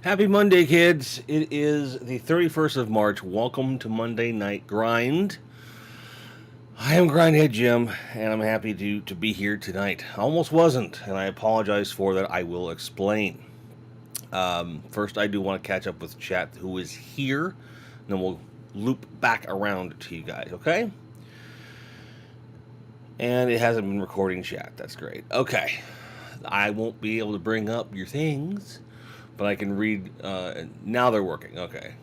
Happy Monday, kids. It is the 31st of March. Welcome to Monday Night Grind. I am Grindhead Jim, and I'm happy to be here tonight. Almost wasn't, and I apologize for that. I will explain. First, I do want to catch up with chat who is here, and then we'll loop back around to you guys, okay? And it hasn't been recording chat. That's great. Okay. I won't be able to bring up your things, but I can read. Now they're working. Okay.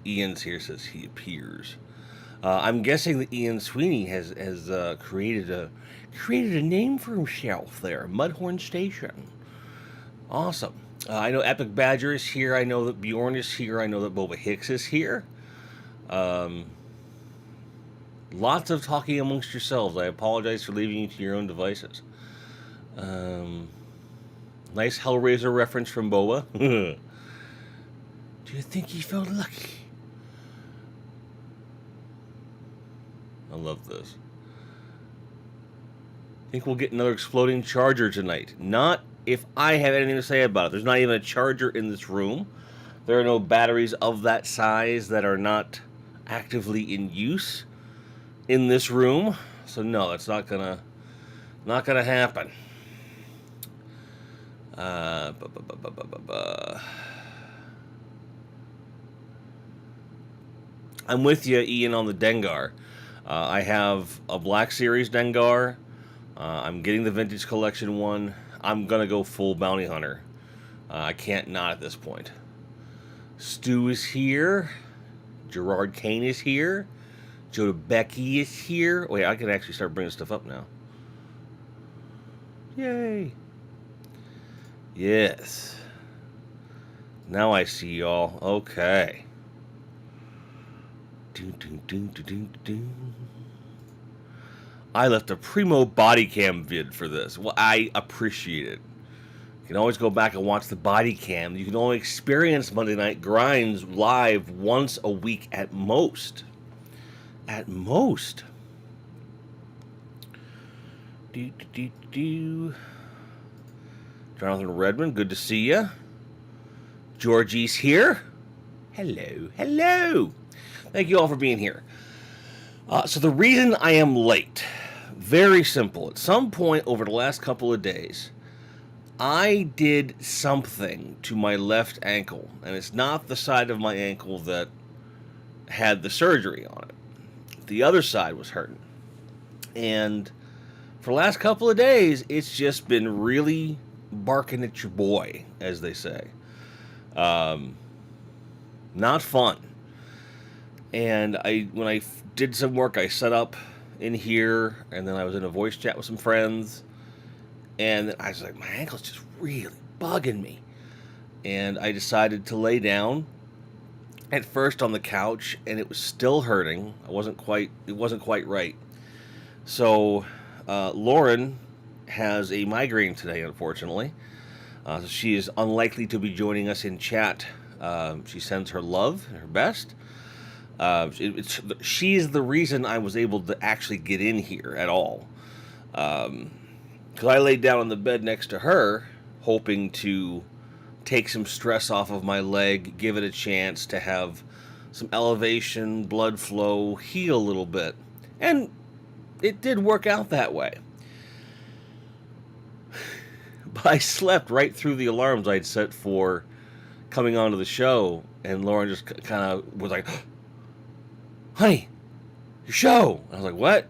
Ian's here says he appears. I'm guessing that Ian Sweeney has created a name for himself there, Mudhorn Station. Awesome. I know Epic Badger is here. I know that Bjorn is here. I know that Boba Hicks is here. Lots of talking amongst yourselves. I apologize for leaving you to your own devices. Nice Hellraiser reference from Boba. Do you think he felt lucky? I love this. Think we'll get another exploding charger tonight. Not if I have anything to say about it. There's not even a charger in this room. There are no batteries of that size that are not actively in use in this room. So no, it's not gonna happen. I'm with you, Ian, on the Dengar. I have a Black Series Dengar. I'm getting the Vintage Collection one. I'm gonna go full Bounty Hunter. I can't not at this point. Stu is here. Gerard Kane is here. Joe Becky is here. Wait, I can actually start bringing stuff up now. Yay. Yes. Now I see y'all. Okay. I left a primo body cam vid for this. Well, I appreciate it. You can always go back and watch the body cam. You can only experience Monday Night Grinds live once a week at most. At most. Jonathan Redmond, good to see you. Georgie's here. Hello, hello. Thank you all for being here. So the reason I am late, very simple. At some point over the last couple of days, I did something to my left ankle, and it's not the side of my ankle that had the surgery on it. The other side was hurting. And for the last couple of days, it's just been really barking at your boy, as they say. Not fun. And when I did some work, I set up in here, and then I was in a voice chat with some friends, and I was like, my ankle's just really bugging me. And I decided to lay down at first on the couch, and it was still hurting. It wasn't quite right. So Lauren has a migraine today, unfortunately. So she is unlikely to be joining us in chat. She sends her love and her best. She's the reason I was able to actually get in here at all. Because I laid down on the bed next to her, hoping to take some stress off of my leg, give it a chance to have some elevation, blood flow, heal a little bit. And it did work out that way. But I slept right through the alarms I'd set for coming onto the show, and Lauren just kind of was like, honey, your show. I was like, what?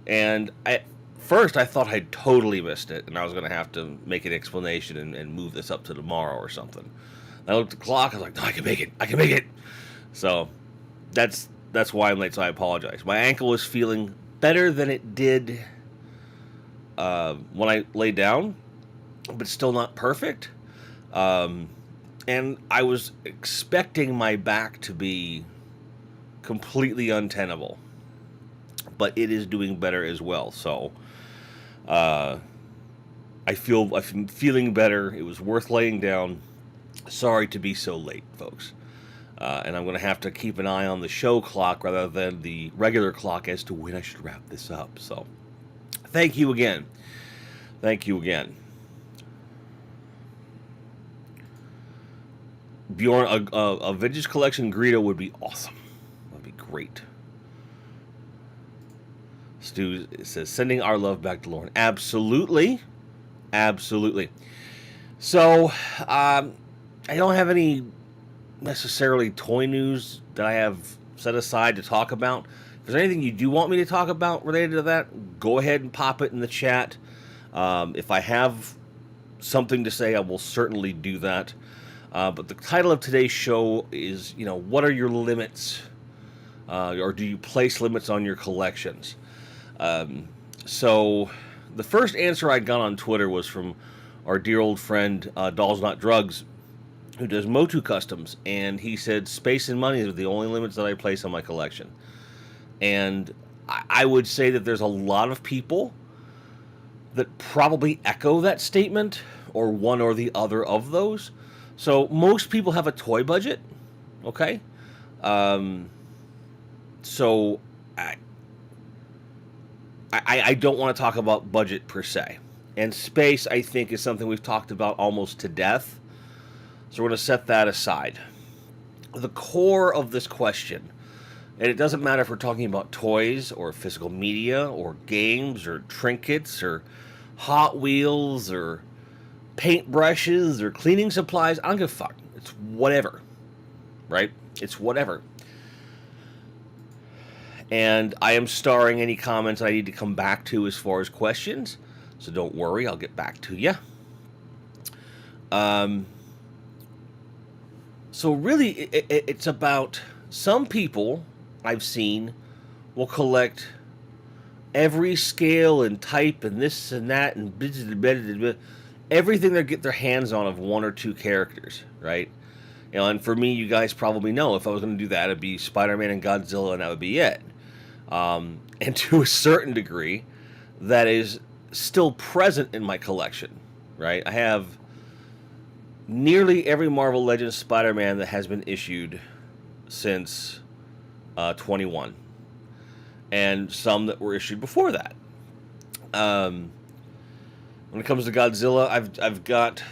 And at first I thought I'd totally missed it, and I was going to have to make an explanation and move this up to tomorrow or something. I looked at the clock, I was like, no, I can make it. So that's why I'm late, so I apologize. My ankle is feeling better than it did when I laid down, but still not perfect. And I was expecting my back to be completely untenable, but it is doing better as well. So I'm feeling better. It was worth laying down. Sorry to be so late, folks. And I'm going to have to keep an eye on the show clock rather than the regular clock as to when I should wrap this up. So thank you again. Bjorn, a vintage collection Greedo would be awesome. That'd be great. Stu says, sending our love back to Lauren. Absolutely. Absolutely. So, I don't have any necessarily toy news that I have set aside to talk about. If there's anything you do want me to talk about related to that, go ahead and pop it in the chat. If I have something to say, I will certainly do that. But the title of today's show is, what are your limits? Or do you place limits on your collections? So the first answer I got on Twitter was from our dear old friend, Dolls Not Drugs, who does Motu Customs. And he said, space and money are the only limits that I place on my collection. And I would say that there's a lot of people that probably echo that statement, or one or the other of those. So most people have a toy budget, okay? So I don't want to talk about budget per se. And space, I think, is something we've talked about almost to death. So we're going to set that aside. The core of this question, and it doesn't matter if we're talking about toys or physical media or games or trinkets or Hot Wheels or paintbrushes or cleaning supplies. I don't give a fuck. It's whatever, right? It's whatever. And I am starring any comments I need to come back to as far as questions. So don't worry, I'll get back to you. So really, it's about some people I've seen will collect every scale and type and this and that and everything they get their hands on of one or two characters, right? And for me, you guys probably know if I was going to do that, it'd be Spider-Man and Godzilla, and that would be it. And to a certain degree, that is still present in my collection, right? I have nearly every Marvel Legends Spider-Man that has been issued since 21, and some that were issued before that. When it comes to Godzilla, I've got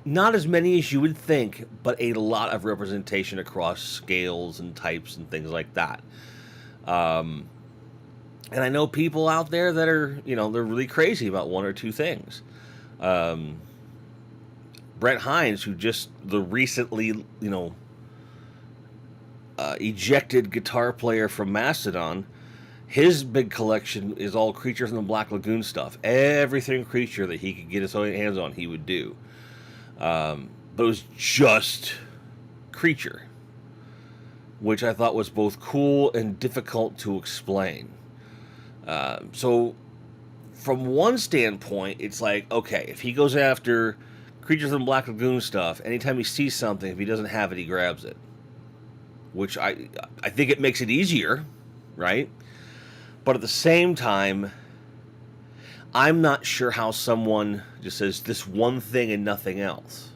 not as many as you would think, but a lot of representation across scales and types and things like that. And I know people out there that are, they're really crazy about one or two things. Brent Hines, who just the recently, ejected guitar player from Mastodon, his big collection is all Creatures in the Black Lagoon stuff. Everything Creature that he could get his hands on, he would do. But it was just Creature, which I thought was both cool and difficult to explain. So from one standpoint, it's like, okay, if he goes after Creatures in the Black Lagoon stuff, anytime he sees something, if he doesn't have it, he grabs it. Which I think it makes it easier, right? But at the same time, I'm not sure how someone just says this one thing and nothing else.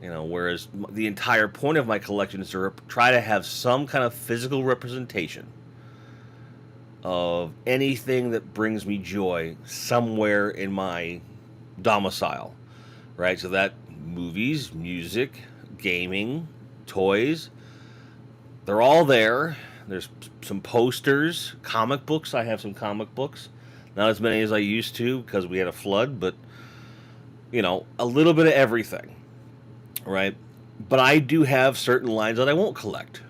Whereas the entire point of my collection is to try to have some kind of physical representation of anything that brings me joy somewhere in my domicile, right? So that movies, music, gaming, toys, they're all there. There's some posters, comic books. I have some comic books. Not as many as I used to because we had a flood, but, a little bit of everything, right? But I do have certain lines that I won't collect.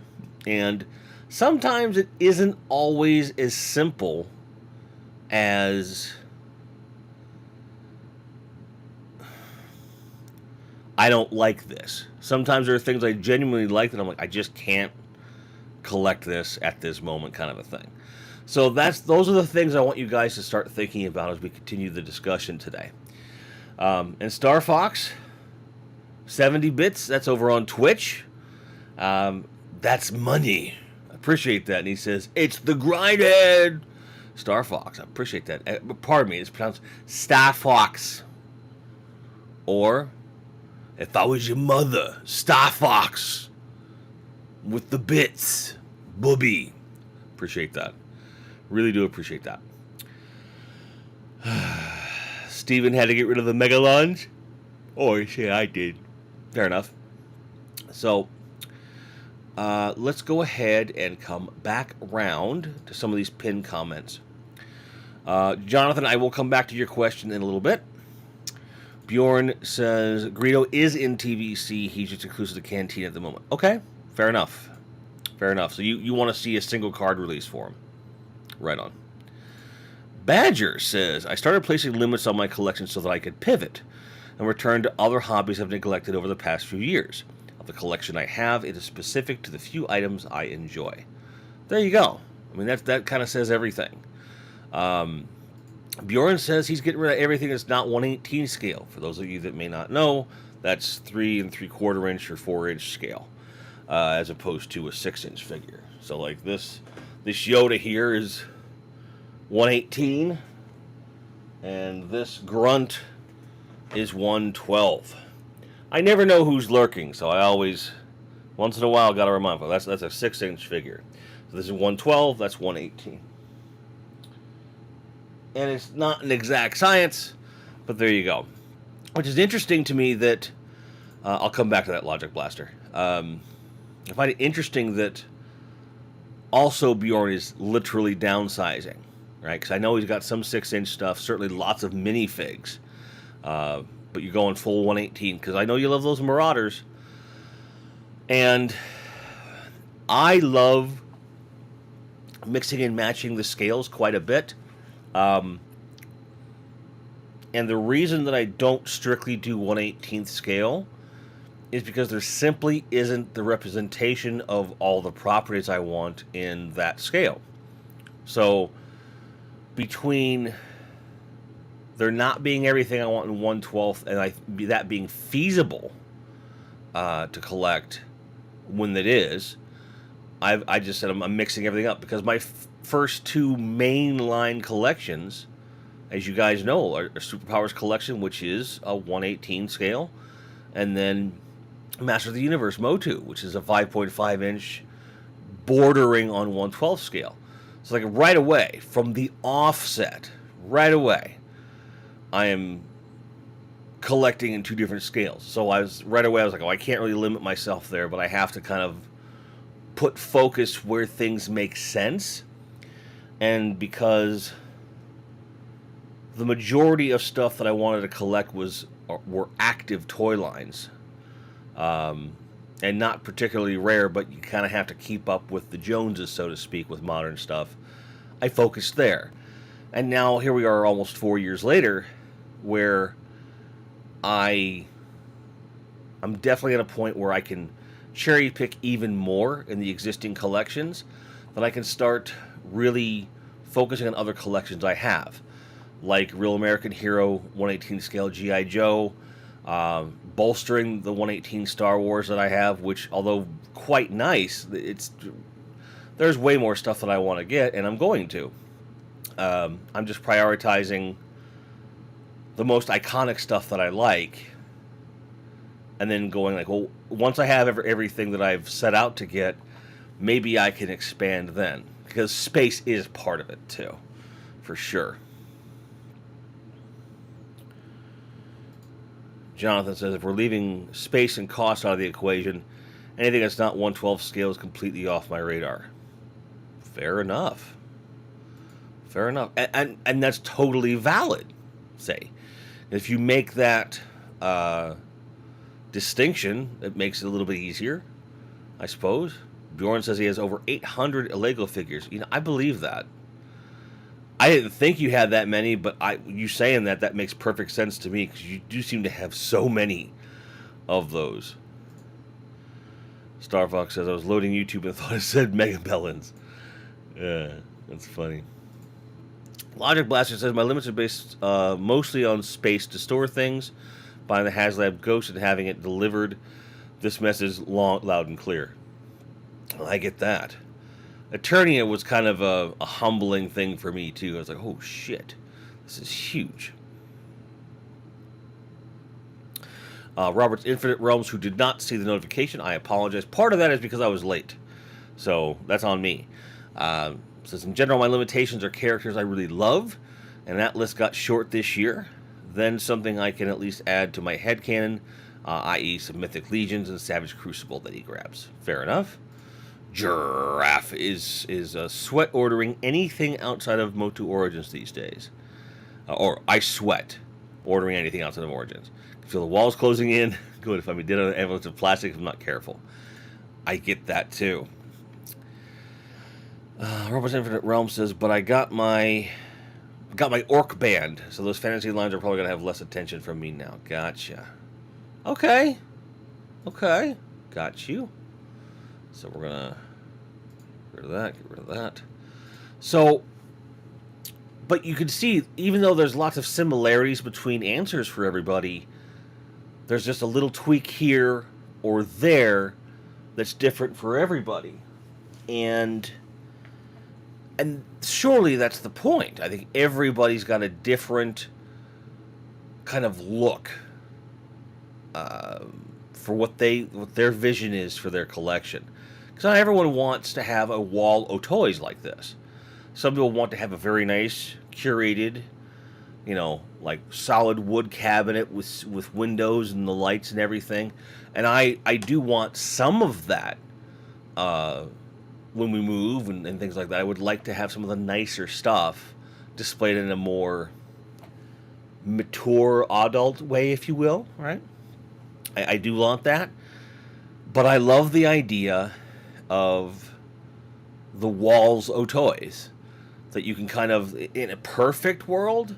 And sometimes it isn't always as simple as I don't like this. Sometimes there are things I genuinely like that I'm like, I just can't collect this at this moment, kind of a thing. So those are the things I want you guys to start thinking about as we continue the discussion today. And Star Fox, 70 bits, that's over on Twitch. That's money. I appreciate that. And he says, it's the grindhead. Star Fox, I appreciate that. Pardon me, it's pronounced Star Fox. Or, if I was your mother, Star Fox. With the bits. Booby. Appreciate that. Really do appreciate that. Steven had to get rid of the Megalons. Oh, yeah, I did. Fair enough. So let's go ahead and come back around to some of these pinned comments. Jonathan, I will come back to your question in a little bit. Bjorn says, Greedo is in TVC. He's just exclusive to Canteen at the moment. Okay, fair enough. Fair enough. So you want to see a single card release for him. Right on. Badger says, I started placing limits on my collection so that I could pivot and return to other hobbies I've neglected over the past few years. Of the collection I have, it is specific to the few items I enjoy. There you go. I mean, that kind of says everything. Bjorn says he's getting rid of everything that's not 1/18 scale. For those of you that may not know, that's 3 3/4 inch or 4-inch scale, as opposed to a 6-inch figure. So like this Yoda here is 1/18, and this Grunt is 1/12. I never know who's lurking, so I always, once in a while, got to remind them. That's a 6-inch figure. So this is 1/12. That's 1/18. And it's not an exact science, but there you go. Which is interesting to me that I'll come back to that Logic Blaster. I find it interesting that also Bjorn is literally downsizing, right? Because I know he's got some 6-inch stuff, certainly lots of minifigs, but you're going full 1/18 because I know you love those Marauders, and I love mixing and matching the scales quite a bit. And the reason that I don't strictly do 1/18 scale is because there simply isn't the representation of all the properties I want in that scale. So between there not being everything I want in 1/12 and that being feasible to collect when it is, I just said I'm mixing everything up because my first two mainline collections, as you guys know, are Superpowers collection, which is a 1/18 scale, and then Master of the Universe Motu, which is a 5.5 inch bordering on 1/12 scale. So like right away, from the offset, right away, I am collecting in two different scales. So I was like, oh, I can't really limit myself there, but I have to kind of put focus where things make sense. And because the majority of stuff that I wanted to collect were active toy lines, and not particularly rare, but you kind of have to keep up with the Joneses, so to speak, with modern stuff, I focused there. And now here we are almost 4 years later, where I'm definitely at a point where I can cherry pick even more in the existing collections, that I can start really focusing on other collections I have, like Real American Hero 1/18 scale G.I. Joe, bolstering the 1/18 Star Wars that I have, which, although quite nice, there's way more stuff that I want to get, and I'm going to. I'm just prioritizing the most iconic stuff that I like, and then going like, well, once I have everything that I've set out to get, maybe I can expand then, because space is part of it too, for sure. Jonathan says, if we're leaving space and cost out of the equation, anything that's not 1/12 scale is completely off my radar. Fair enough. Fair enough. And that's totally valid, say. If you make that distinction, it makes it a little bit easier, I suppose. Bjorn says he has over 800 Lego figures. You know, I believe that. I didn't think you had that many, but you saying that makes perfect sense to me, because you do seem to have so many of those. Star Fox says, I was loading YouTube and thought it said Mega Melons. Yeah, that's funny. Logic Blaster says, my limits are based mostly on space to store things, buying the HasLab Ghost and having it delivered. This message long, loud, and clear. Well, I get that. Eternia was kind of a humbling thing for me, too. I was like, oh, shit. This is huge. Robert's Infinite Realms, who did not see the notification, I apologize. Part of that is because I was late. So, that's on me. Says, in general, my limitations are characters I really love, and that list got short this year. Then something I can at least add to my headcanon i.e. some Mythic Legions and Savage Crucible that he grabs. Fair enough. Giraffe is sweat ordering anything outside of Motu Origins these days. Or I sweat ordering anything outside of Origins. Feel the walls closing in. Good if I did an envelopes of plastic if I'm not careful. I get that too. Robots Infinite Realm says, but I got my orc band, so those fantasy lines are probably gonna have less attention from me now. Gotcha. Okay. Got you. So we're gonna get rid of that. Get rid of that. So, but you can see, even though there's lots of similarities between answers for everybody, there's just a little tweak here or there that's different for everybody. And surely that's the point. I think everybody's got a different kind of look for what their vision is for their collection. Because not everyone wants to have a wall of toys like this. Some people want to have a very nice, curated, like solid wood cabinet with windows and the lights and everything. And I do want some of that when we move and things like that. I would like to have some of the nicer stuff displayed in a more mature adult way, if you will, right? I do want that. But I love the idea of the walls o' toys that you can kind of, in a perfect world,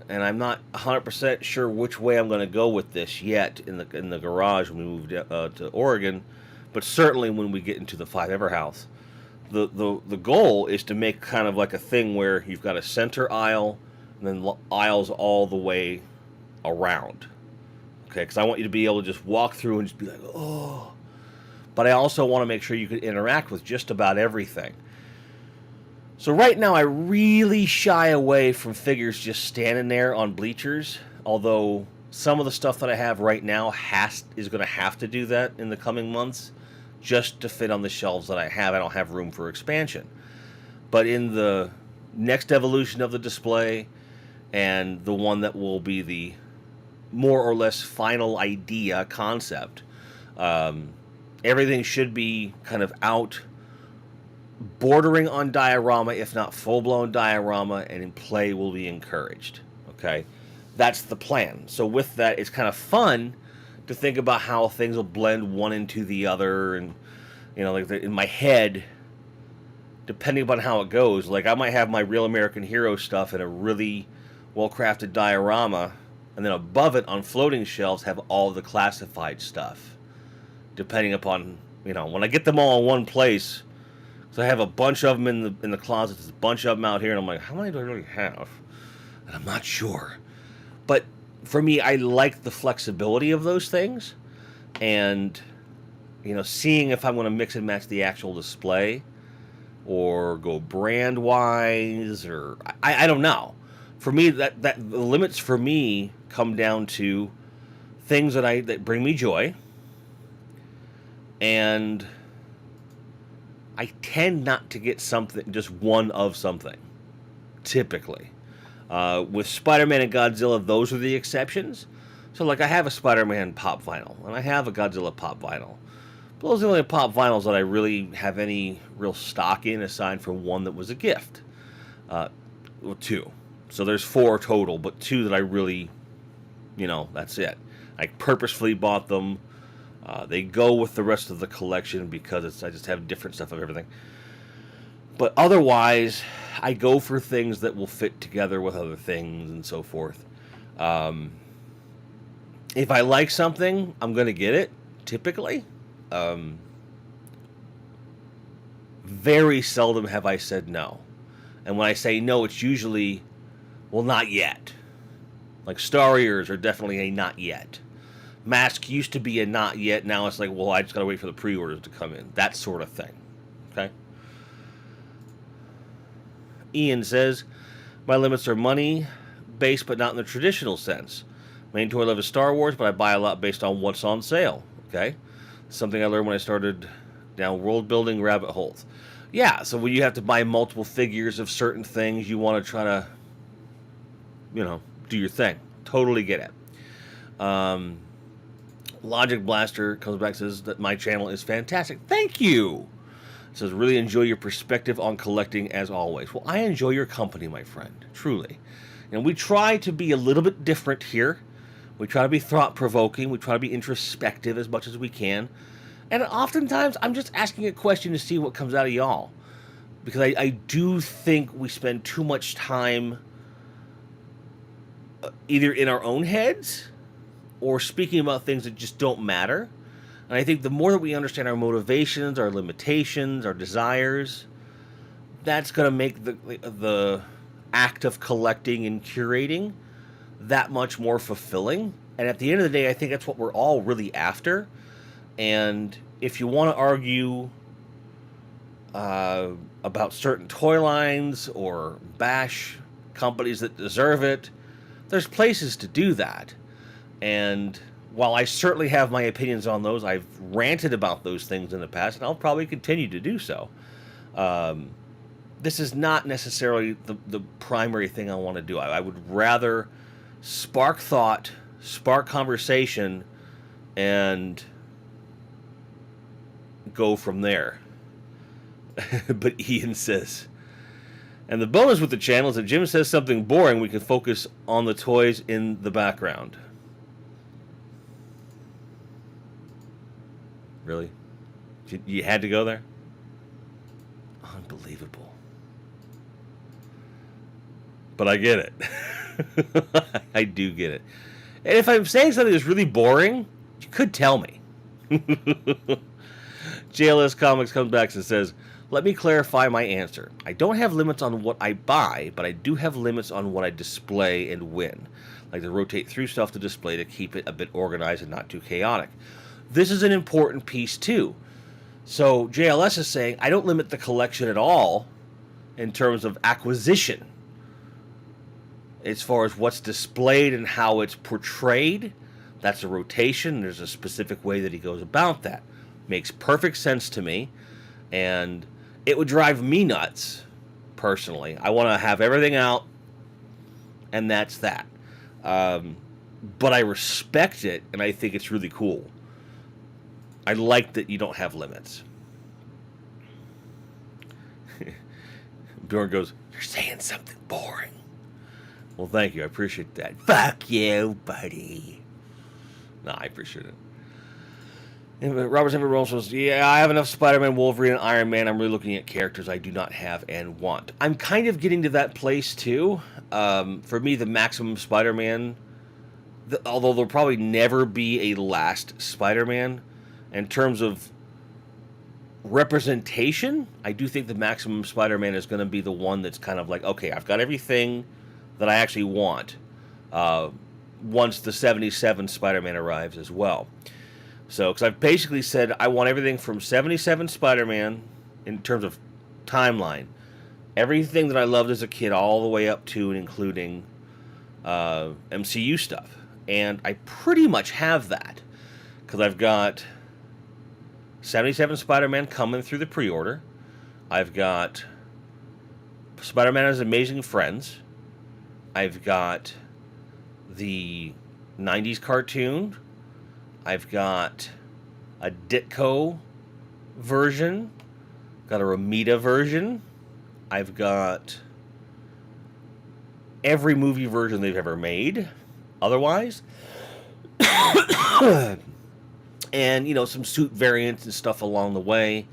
and I'm not 100% sure which way I'm going to go with this yet in the garage when we move to Oregon, but certainly when we get into the Five Ever house, the goal is to make kind of like a thing where you've got a center aisle and then aisles all the way around. Okay, because I want you to be able to just walk through and just be like, oh. But I also want to make sure you can interact with just about everything. So right now I really shy away from figures just standing there on bleachers, although some of the stuff that I have right now is going to have to do that in the coming months just to fit on the shelves that I have. I don't have room for expansion. But in the next evolution of the display and the one that will be the more or less final idea concept, everything should be kind of out, bordering on diorama, if not full-blown diorama, and in play will be encouraged. Okay? That's the plan. So with that, it's kind of fun to think about how things will blend one into the other, and, like in my head, depending upon how it goes, like I might have my Real American Hero stuff in a really well-crafted diorama, and then above it on floating shelves have all the classified stuff. Depending upon, when I get them all in one place, so I have a bunch of them in the closet, there's a bunch of them out here, and I'm like, how many do I really have? And I'm not sure. But for me, I like the flexibility of those things, and, seeing if I'm going to mix and match the actual display, or go brand-wise, or, I don't know. For me, that the limits for me come down to things that bring me joy, and I tend not to get just one of something, typically. With Spider-Man and Godzilla, those are the exceptions. So, like, I have a Spider-Man pop vinyl, and I have a Godzilla pop vinyl. But those are the only pop vinyls that I really have any real stock in, aside from one that was a gift. Well, two. So there's 4 total, but 2 that I really, that's it. I purposefully bought them. They go with the rest of the collection because I just have different stuff of everything. But otherwise, I go for things that will fit together with other things and so forth. If I like something, I'm going to get it, typically. Very seldom have I said no. And when I say no, it's usually, well, not yet. Like Starriers are definitely a not yet. Mask used to be a not yet. Now it's like, well, I just got to wait for the pre-orders to come in. That sort of thing. Okay? Ian says, my limits are money-based, but not in the traditional sense. Main toy love is Star Wars, but I buy a lot based on what's on sale. Okay? Something I learned when I started down world-building rabbit holes. Yeah, so when you have to buy multiple figures of certain things, you want to try to, do your thing. Totally get it. Logic Blaster comes back and says that my channel is fantastic. Thank you. Says, really enjoy your perspective on collecting as always. Well, I enjoy your company, my friend, truly. And we try to be a little bit different here. We try to be thought-provoking. We try to be introspective as much as we can. And oftentimes, I'm just asking a question to see what comes out of y'all. Because I do think we spend too much time either in our own heads or speaking about things that just don't matter. And I think the more that we understand our motivations, our limitations, our desires, that's going to make the act of collecting and curating that much more fulfilling. And at the end of the day, I think that's what we're all really after. And if you want to argue about certain toy lines or bash companies that deserve it, there's places to do that. And while I certainly have my opinions on those, I've ranted about those things in the past, and I'll probably continue to do so. This is not necessarily the primary thing I want to do. I would rather spark thought, spark conversation, and go from there. But Ian says, and the bonus with the channel is that Jim says something boring, we can focus on the toys in the background. Really? You had to go there? Unbelievable. But I get it. I do get it. And if I'm saying something that's really boring, you could tell me. JLS Comics comes back and says, let me clarify my answer. I don't have limits on what I buy, but I do have limits on what I display and when. Like to rotate through stuff to display to keep it a bit organized and not too chaotic. This is an important piece too. So JLS is saying, I don't limit the collection at all in terms of acquisition. As far as what's displayed and how it's portrayed, that's a rotation. There's a specific way that he goes about that. Makes perfect sense to me. And it would drive me nuts, personally. I want to have everything out, and that's that. But I respect it, and I think it's really cool. I like that you don't have limits. Bjorn goes, you're saying something boring. Well, thank you. I appreciate that. Fuck you, buddy. No, I appreciate it. And Robert Henry Rome says, yeah, I have enough Spider-Man, Wolverine, and Iron Man. I'm really looking at characters I do not have and want. I'm kind of getting to that place, too. For me, the Maximum Spider-Man, although there'll probably never be a last Spider-Man, in terms of representation, I do think the Maximum Spider-Man is going to be the one that's kind of like, okay, I've got everything that I actually want once the 77 Spider-Man arrives as well. So, because I've basically said I want everything from 77 Spider-Man in terms of timeline, everything that I loved as a kid all the way up to and including MCU stuff. And I pretty much have that because I've got 77 Spider-Man coming through the pre-order. I've got Spider-Man and His Amazing Friends. I've got the 90s cartoon. I've got a Ditko version. Got a Romita version. I've got every movie version they've ever made. Otherwise. And, you know, some suit variants and stuff along the way.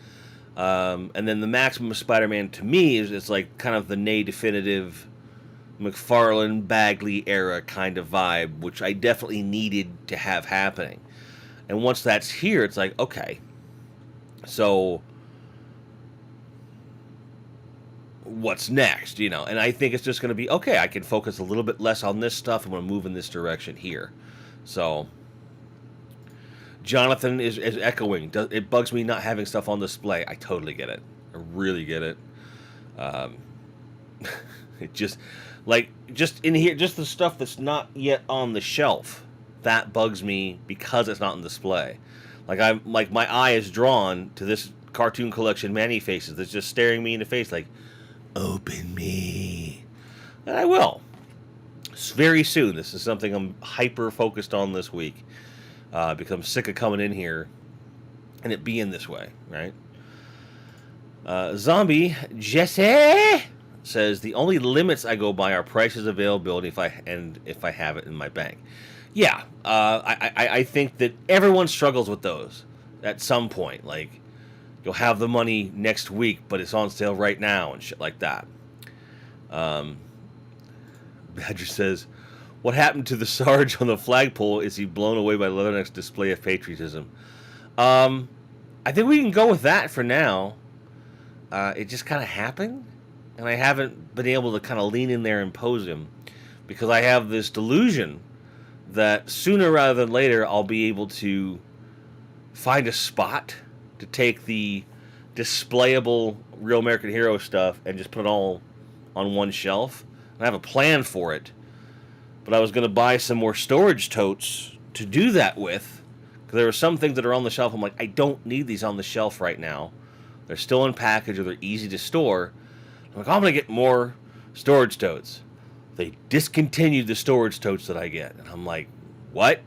And then the Maximum Spider-Man, to me, is like kind of the definitive McFarlane, Bagley era kind of vibe, which I definitely needed to have happening. And once that's here, it's like, okay, so what's next, you know? And I think it's just going to be, okay, I can focus a little bit less on this stuff. I'm going to move in this direction here. So Jonathan is echoing. It bugs me not having stuff on display. I totally get it. I really get it. It just, like, just in here, just the stuff that's not yet on the shelf, that bugs me because it's not on display. Like my eye is drawn to this cartoon collection, Manny Faces, that's just staring me in the face like, open me. And I will. Very soon. This is something I'm hyper focused on this week. because I'm sick of coming in here and it being this way, right? Zombie Jesse says the only limits I go by are prices, availability, if I have it in my bank. Yeah, I think that everyone struggles with those at some point. Like, you'll have the money next week, but it's on sale right now and shit like that. Badger says, what happened to the Sarge on the flagpole? Is he blown away by Leatherneck's display of patriotism? I think we can go with that for now. It just kind of happened, and I haven't been able to kind of lean in there and pose him, because I have this delusion that sooner rather than later I'll be able to find a spot to take the displayable Real American Hero stuff and just put it all on one shelf. I have a plan for it, but I was going to buy some more storage totes to do that with, because there are some things that are on the shelf I'm like, I don't need these on the shelf right now. They're still in package or they're easy to store. I'm like, I'm going to get more storage totes. They discontinued the storage totes that I get. And I'm like, what?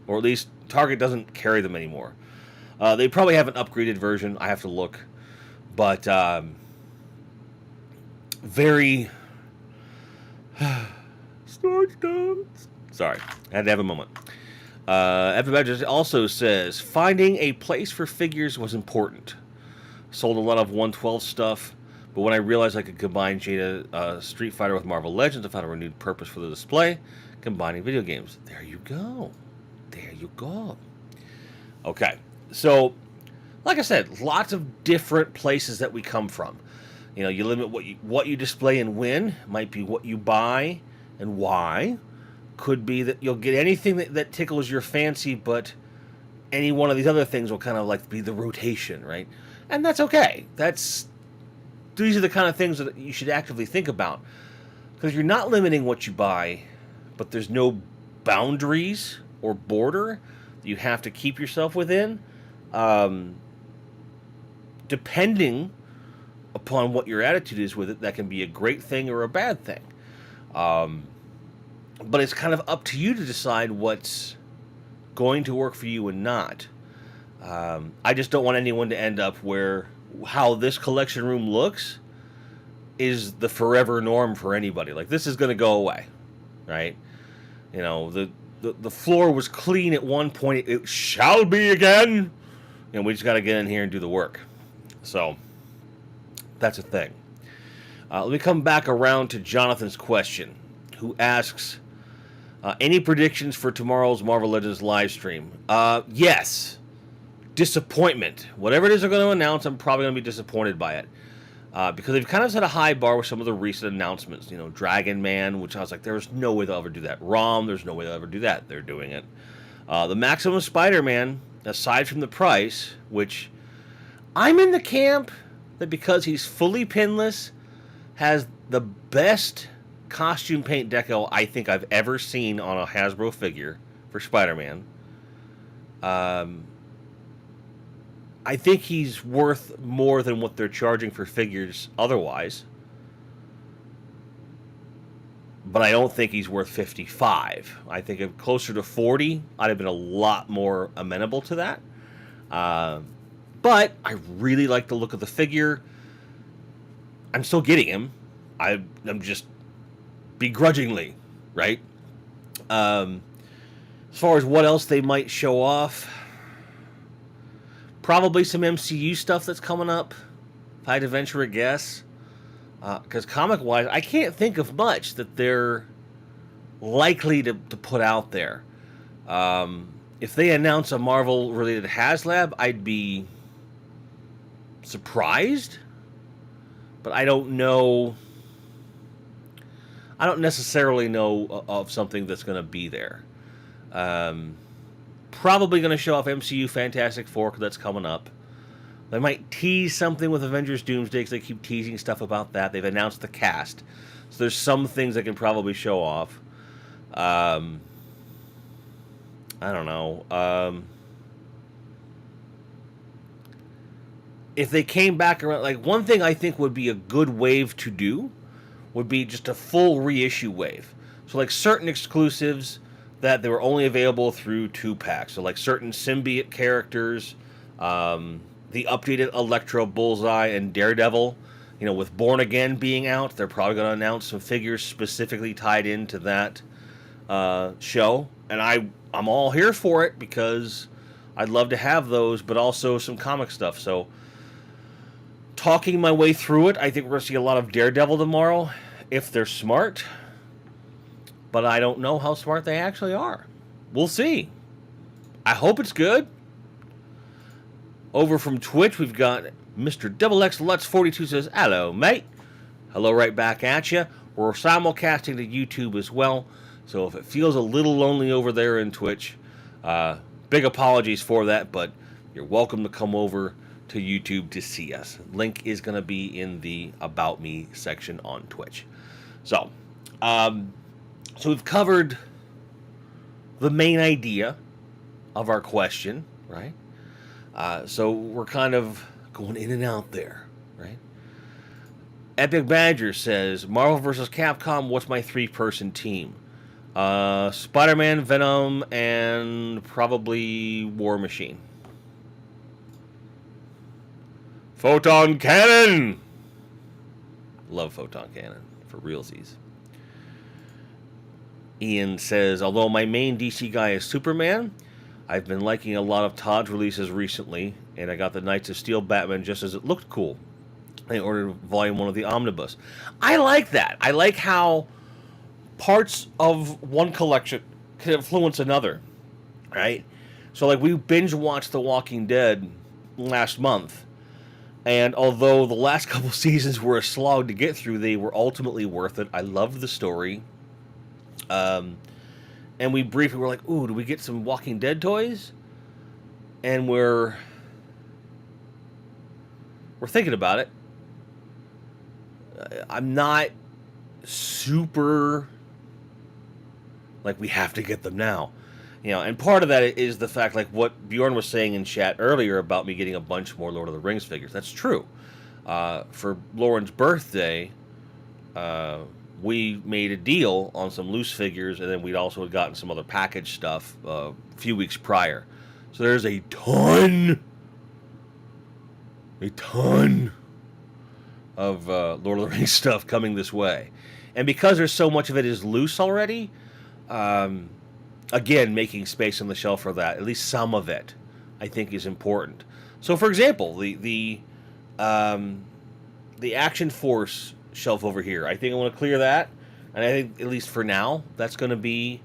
Or at least Target doesn't carry them anymore. They probably have an upgraded version. I have to look. But very... storage totes. Sorry, I had to have a moment. Evan Badger also says, finding a place for figures was important. Sold a lot of 112 stuff, but when I realized I could combine Jada Street Fighter with Marvel Legends, I found a renewed purpose for the display, combining video games. There you go. There you go. Okay, so, like I said, lots of different places that we come from. You know, you limit what you display and when. Might be what you buy and why. Could be that you'll get anything that tickles your fancy, but any one of these other things will kind of like be the rotation, right? And that's okay. These are the kind of things that you should actively think about, because you're not limiting what you buy, but there's no boundaries or border that you have to keep yourself within. Depending upon what your attitude is with it, that can be a great thing or a bad thing. But it's kind of up to you to decide what's going to work for you and not. I just don't want anyone to end up where how this collection room looks is the forever norm for anybody. Like, this is going to go away, right? You know, the floor was clean at one point. It shall be again. And we just got to get in here and do the work. So, that's a thing. Let me come back around to Jonathan's question, who asks, any predictions for tomorrow's Marvel Legends live stream? Yes. Disappointment. Whatever it is they're going to announce, I'm probably going to be disappointed by it. Because they've kind of set a high bar with some of the recent announcements. You know, Dragon Man, which I was like, there's no way they'll ever do that. ROM, there's no way they'll ever do that. They're doing it. The Maximum Spider-Man, aside from the price, which I'm in the camp that because he's fully pinless, has the best costume paint deco I think I've ever seen on a Hasbro figure for Spider-Man. I think he's worth more than what they're charging for figures otherwise. But I don't think he's worth 55. I think if closer to 40, I'd have been a lot more amenable to that. But I really like the look of the figure. I'm still getting him. I'm just begrudgingly, right? As far as what else they might show off, probably some MCU stuff that's coming up, if I had to venture a guess. Because comic-wise, I can't think of much that they're likely to put out there. If they announce a Marvel-related HasLab, I'd be surprised. But I don't know. I don't necessarily know of something that's going to be there. Probably going to show off MCU Fantastic Four, because that's coming up. They might tease something with Avengers Doomsday, because they keep teasing stuff about that. They've announced the cast. So there's some things they can probably show off. I don't know. If they came back around, like, one thing I think would be a good wave to do would be just a full reissue wave. So, like, certain exclusives that they were only available through 2-packs. So like certain symbiote characters, the updated Electro, Bullseye, and Daredevil, with Born Again being out, they're probably going to announce some figures specifically tied into that show. And I'm all here for it because I'd love to have those, but also some comic stuff. So talking my way through it, I think we're going to see a lot of Daredevil tomorrow, if they're smart. But I don't know how smart they actually are. We'll see. I hope it's good. Over from Twitch, we've got Mr. Double X Lutz 42 says, "Hello, mate." Hello right back at you. We're simulcasting to YouTube as well. So if it feels a little lonely over there in Twitch, big apologies for that, but you're welcome to come over to YouTube to see us. Link is going to be in the About Me section on Twitch. So we've covered the main idea of our question, right? So we're kind of going in and out there, right? Epic Badger says, Marvel vs. Capcom, what's my 3-person team? Spider-Man, Venom, and probably War Machine. Photon Cannon! Love Photon Cannon, for realsies. Ian says, although my main DC guy is Superman, I've been liking a lot of Todd's releases recently, and I got the Knights of Steel Batman just as it looked cool. I ordered Volume 1 of the Omnibus. I like that. I like how parts of one collection can influence another, right? So, like, we binge-watched The Walking Dead last month, and although the last couple seasons were a slog to get through, they were ultimately worth it. I loved the story. And we briefly were like, ooh, do we get some Walking Dead toys? And we're thinking about it. I'm not super like we have to get them now. And part of that is the fact, like what Bjorn was saying in chat earlier about me getting a bunch more Lord of the Rings figures. That's true. For Lauren's birthday, we made a deal on some loose figures, and then we'd also had gotten some other package stuff a few weeks prior. So there's a ton of Lord of the Rings stuff coming this way. And because there's so much of it is loose already, again, making space on the shelf for that, at least some of it, I think is important. So, for example, the Action Force shelf over here, I think I want to clear that, and I think, at least for now, that's going to be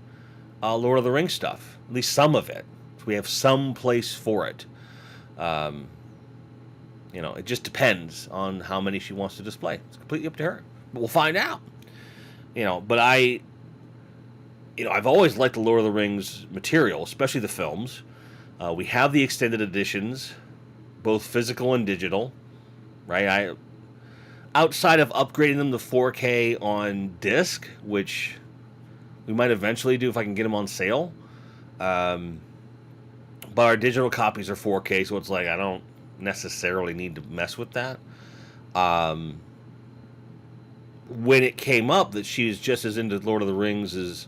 Lord of the Rings stuff, at least some of it. So we have some place for it. It just depends on how many she wants to display. It's completely up to her, but we'll find out. But I've always liked the Lord of the Rings material, especially the films. We have the extended editions, both physical and digital, right? Outside of upgrading them to 4K on disc, which we might eventually do if I can get them on sale. But our digital copies are 4K, so it's like I don't necessarily need to mess with that. When it came up that she was just as into Lord of the Rings as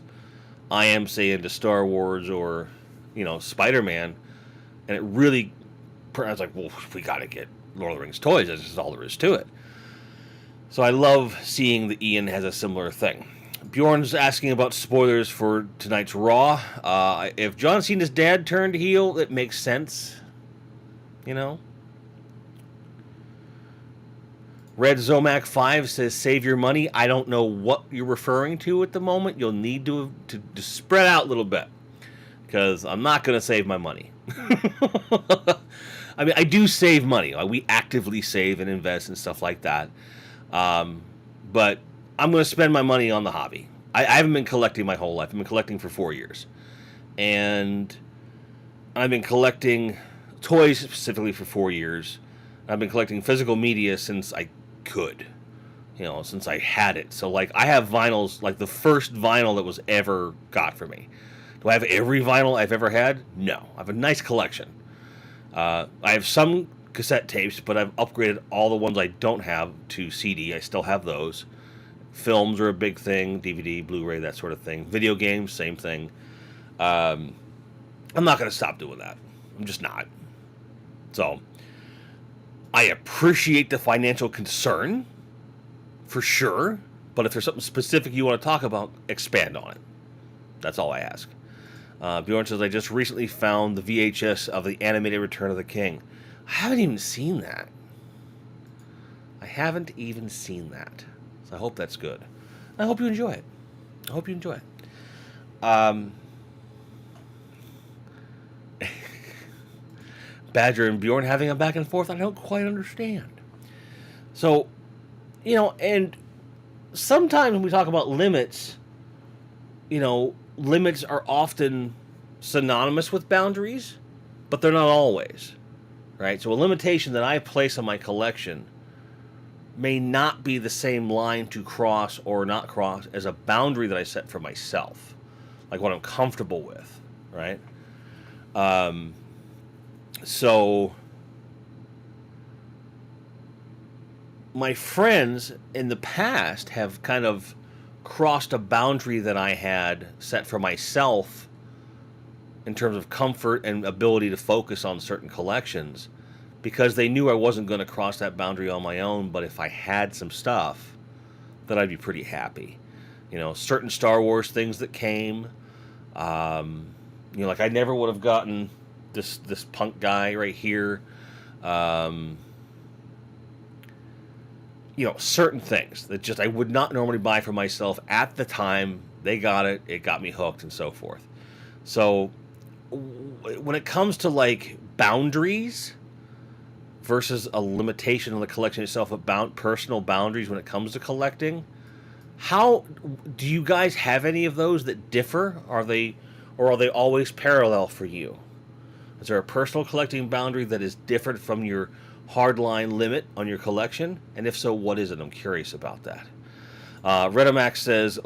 I am, say, into Star Wars or, Spider-Man, and it really, I was like, well, we got to get Lord of the Rings toys. That's just all there is to it. So I love seeing that Ian has a similar thing. Bjorn's asking about spoilers for tonight's Raw. If John Cena's dad turned heel, it makes sense. Red Zomac 5 says, save your money. I don't know what you're referring to at the moment. You'll need to spread out a little bit, because I'm not going to save my money. I mean, I do save money. We actively save and invest and stuff like that. But I'm going to spend my money on the hobby. I haven't been collecting my whole life. I've been collecting for 4 years. And I've been collecting toys specifically for 4 years. I've been collecting physical media since I could. Since I had it. So, like, I have vinyls, like the first vinyl that was ever got for me. Do I have every vinyl I've ever had? No. I have a nice collection. I have some cassette tapes, but I've upgraded all the ones I don't have to CD. I still have those. Films are a big thing, DVD, Blu-ray, that sort of thing. Video games, same thing. I'm not going to stop doing that. I'm just not. So, I appreciate the financial concern, for sure. But if there's something specific you want to talk about, expand on it. That's all I ask. Bjorn says, I just recently found the VHS of the animated Return of the King. I haven't even seen that. So I hope that's good. I hope you enjoy it. Badger and Bjorn having a back and forth I don't quite understand. So, and sometimes when we talk about limits, limits are often synonymous with boundaries, but they're not always, right? So a limitation that I place on my collection may not be the same line to cross or not cross as a boundary that I set for myself, like what I'm comfortable with, right? So my friends in the past have kind of crossed a boundary that I had set for myself in terms of comfort and ability to focus on certain collections, because they knew I wasn't going to cross that boundary on my own, but if I had some stuff, then I'd be pretty happy. Certain Star Wars things that came, like I never would have gotten this punk guy right here. Certain things that just I would not normally buy for myself at the time. They got it. It got me hooked and so forth. So when it comes to like boundaries versus a limitation on the collection itself, about personal boundaries when it comes to collecting, how do you guys have any of those that differ? Are they always parallel for you? Is there a personal collecting boundary that is different from your hardline limit on your collection? And if so, what is it? I'm curious about that. Redamax says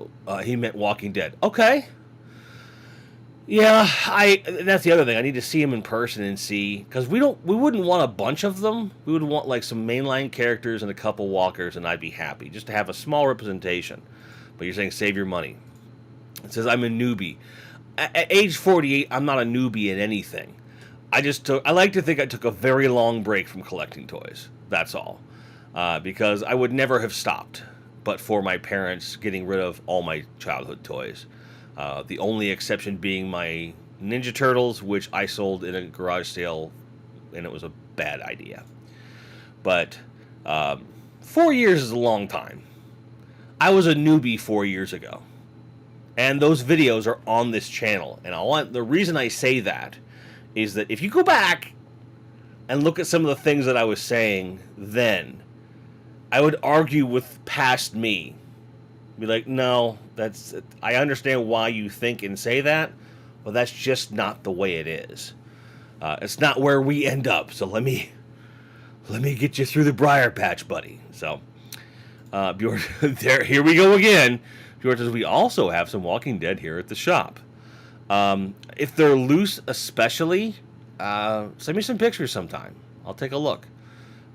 he meant Walking Dead. Okay. Yeah, that's the other thing. I need to see him in person and see, because we wouldn't want a bunch of them. We would want like some mainline characters and a couple walkers, and I'd be happy just to have a small representation. But you're saying save your money. It says I'm a newbie. At age 48, I'm not a newbie in anything. I like to think I took a very long break from collecting toys. That's all. Because I would never have stopped, but for my parents getting rid of all my childhood toys. The only exception being my Ninja Turtles, which I sold in a garage sale, and it was a bad idea. But 4 years is a long time. I was a newbie 4 years ago. And those videos are on this channel. And the reason I say that is that if you go back and look at some of the things that I was saying then, I would argue with past me. Be like, no, I understand why you think and say that, but that's just not the way it is. It's not where we end up. So let me get you through the briar patch, buddy. So, Bjorn, here we go again. Bjorn says we also have some Walking Dead here at the shop. If they're loose, especially, send me some pictures sometime. I'll take a look,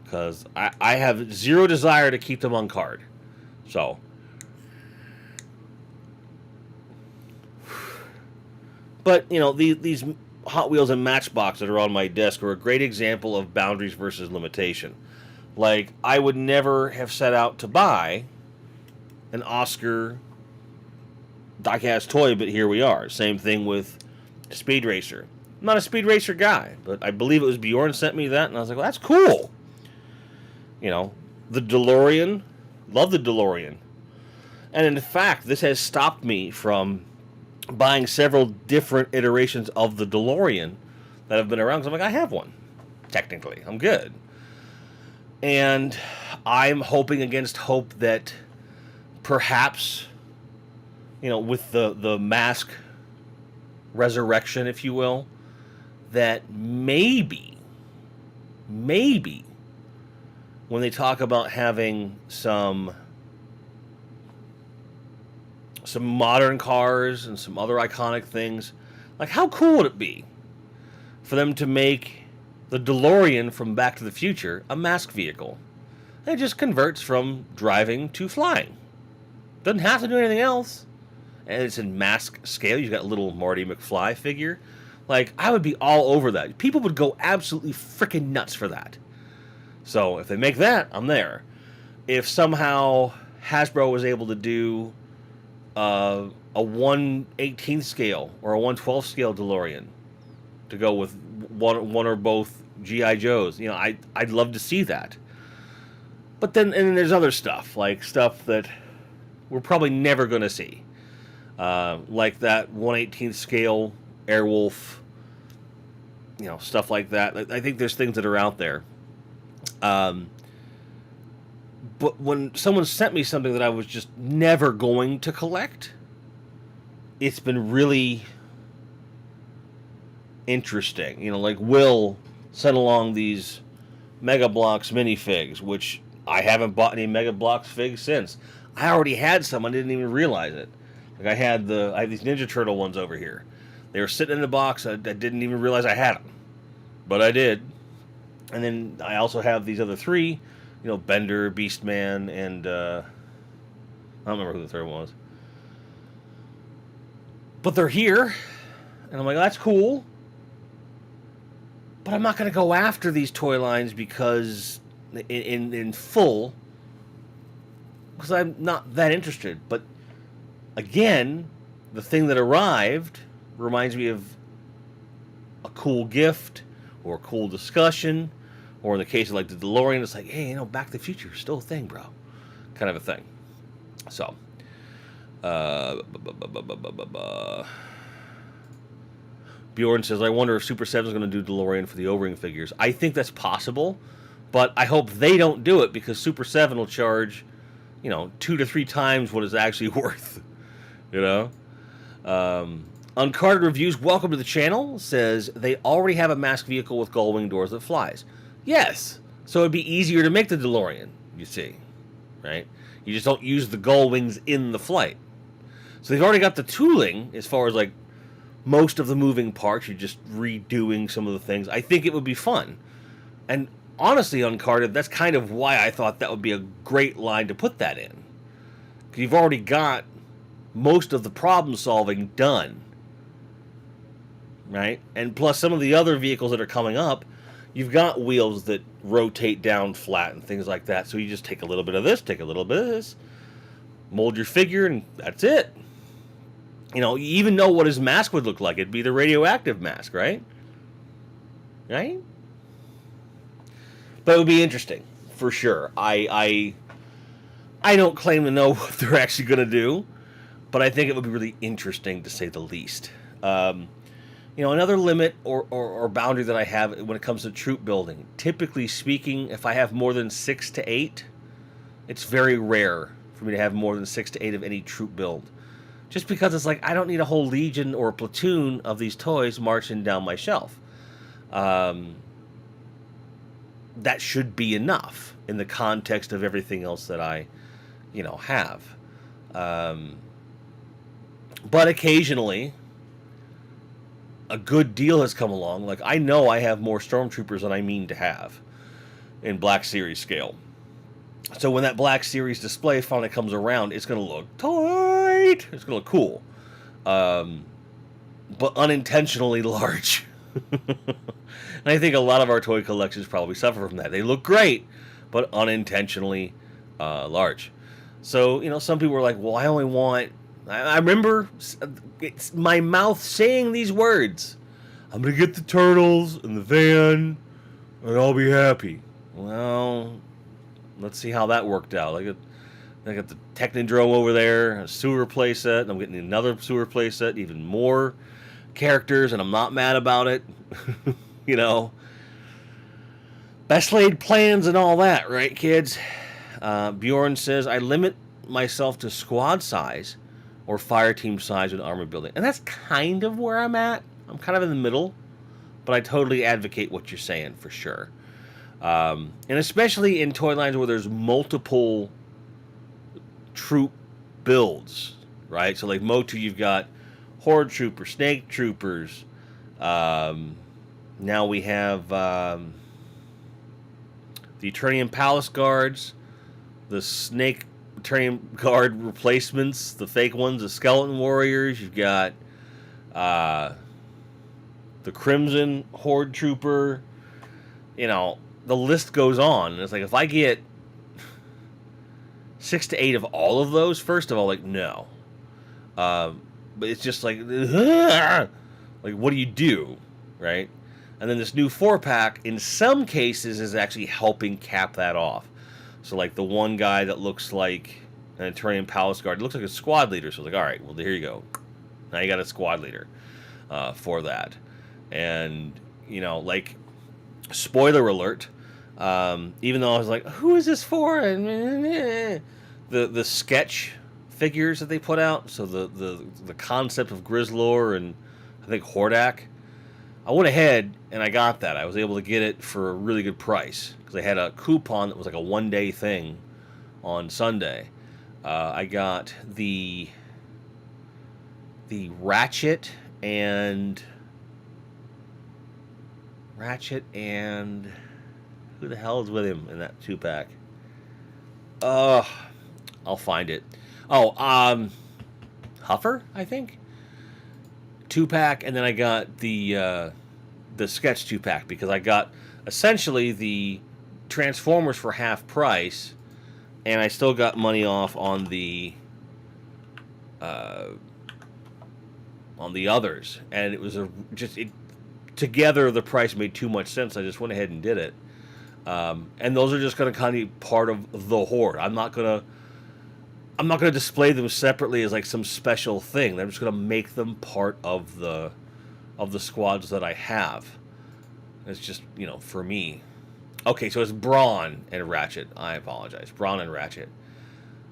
because I have zero desire to keep them on card. So. But, these Hot Wheels and Matchbox that are on my desk are a great example of boundaries versus limitation. Like, I would never have set out to buy an Oscar diecast toy, but here we are. Same thing with Speed Racer. I'm not a Speed Racer guy, but I believe it was Bjorn sent me that, and I was like, well, that's cool. The DeLorean, love the DeLorean. And in fact, this has stopped me from buying several different iterations of the DeLorean that have been around. Because I'm like, I have one. Technically, I'm good. And I'm hoping against hope that perhaps, with the mask resurrection, if you will, that maybe, when they talk about having some modern cars and some other iconic things, like how cool would it be for them to make the DeLorean from Back to the Future a mask vehicle? And it just converts from driving to flying. Doesn't have to do anything else. and it's in mask scale. You've got a little Marty McFly figure. Like, I would be all over that. People would go absolutely freaking nuts for that. So if they make that, I'm there. If somehow Hasbro was able to do a 1/18 scale or a 1/12 scale DeLorean to go with one or both G.I. Joes, I'd love to see that. But then there's other stuff, like stuff that we're probably never going to see. Like that 1/18 scale Airwolf, stuff like that. I think there's things that are out there. But when someone sent me something that I was just never going to collect, it's been really interesting. Like Will sent along these Mega Bloks minifigs, which I haven't bought any Mega Bloks figs since. I already had some, I didn't even realize it. Like I have these Ninja Turtle ones over here. They were sitting in the box, I didn't even realize I had them. But I did. And then I also have these other three, Bender, Beastman, and I don't remember who the third one was. But they're here, and I'm like, that's cool. But I'm not going to go after these toy lines because in full, because I'm not that interested. But again, the thing that arrived reminds me of a cool gift or a cool discussion, or in the case of like the DeLorean, it's like, hey, Back to the Future is still a thing, bro, kind of a thing. So, Bjorn says, I wonder if Super 7 is going to do DeLorean for the O-Ring figures. I think that's possible, but I hope they don't do it because Super 7 will charge, 2 to 3 times what it's actually worth. Uncarded Reviews, welcome to the channel, says they already have a mask vehicle with gull wing doors that flies. Yes, so it'd be easier to make the DeLorean, you see, right? You just don't use the gull wings in the flight. So they've already got the tooling as far as like most of the moving parts. You're just redoing some of the things. I think it would be fun. And honestly, Uncarded, that's kind of why I thought that would be a great line to put that in. Because you've already got most of the problem solving done. Right? And plus some of the other vehicles that are coming up, you've got wheels that rotate down flat and things like that. So you just take a little bit of this, take a little bit of this, mold your figure, and that's it. You even know what his mask would look like. It'd be the radioactive mask, right? Right? But it would be interesting, for sure. I don't claim to know what they're actually going to do, but I think it would be really interesting, to say the least. Another limit or boundary that I have when it comes to troop building, typically speaking, if I have more than 6 to 8, it's very rare for me to have more than 6 to 8 of any troop build. Just because it's like, I don't need a whole legion or a platoon of these toys marching down my shelf. That should be enough in the context of everything else that I, have. But occasionally, a good deal has come along. Like, I know I have more Stormtroopers than I mean to have in Black Series scale. So when that Black Series display finally comes around, it's going to look tight. It's going to look cool. But unintentionally large. And I think a lot of our toy collections probably suffer from that. They look great, but unintentionally large. So, some people are like, well, I only want... I remember it's my mouth saying these words. I'm going to get the Turtles and the van, and I'll be happy. Well, let's see how that worked out. I got the Technodrome over there, a sewer playset, and I'm getting another sewer playset, even more characters, and I'm not mad about it. Best laid plans and all that, right, kids? Bjorn says, I limit myself to squad size or fire team size with armor building. And that's kind of where I'm at. I'm kind of in the middle, but I totally advocate what you're saying, for sure. And especially in toy lines where there's multiple troop builds, right? So like Motu, you've got Horde Troopers, Snake Troopers. Now we have the Eternian Palace Guards, the Snake Terran Guard replacements, the fake ones, the Skeleton Warriors. You've got the Crimson Horde Trooper. The list goes on. And it's like, if I get 6 to 8 of all of those, first of all, like, no. But it's just like, like, what do? Right? And then this new 4-pack, in some cases, is actually helping cap that off. So, like, the one guy that looks like an Eternian Palace Guard, looks like a squad leader. So, it's like, all right, well, here you go. Now you got a squad leader for that. And, like, spoiler alert, even though I was like, who is this for? And the sketch figures that they put out, so the concept of Grizzlor and I think Hordak, I went ahead and I got that. I was able to get it for a really good price because I had a coupon that was like a 1-day thing on Sunday. I got the Ratchet and who the hell is with him in that 2-pack? I'll find it. Huffer, I think. 2-pack, and then I got the sketch 2-pack because I got essentially the Transformers for half price, and I still got money off on the others, and it was together the price made too much sense. I just went ahead and did it, and those are just going to kind of be part of the Horde. I'm not gonna display them separately as like some special thing. I'm just gonna make them part of the squads that I have. It's just, for me. Okay, so it's Brawn and Ratchet. I apologize. Brawn and Ratchet.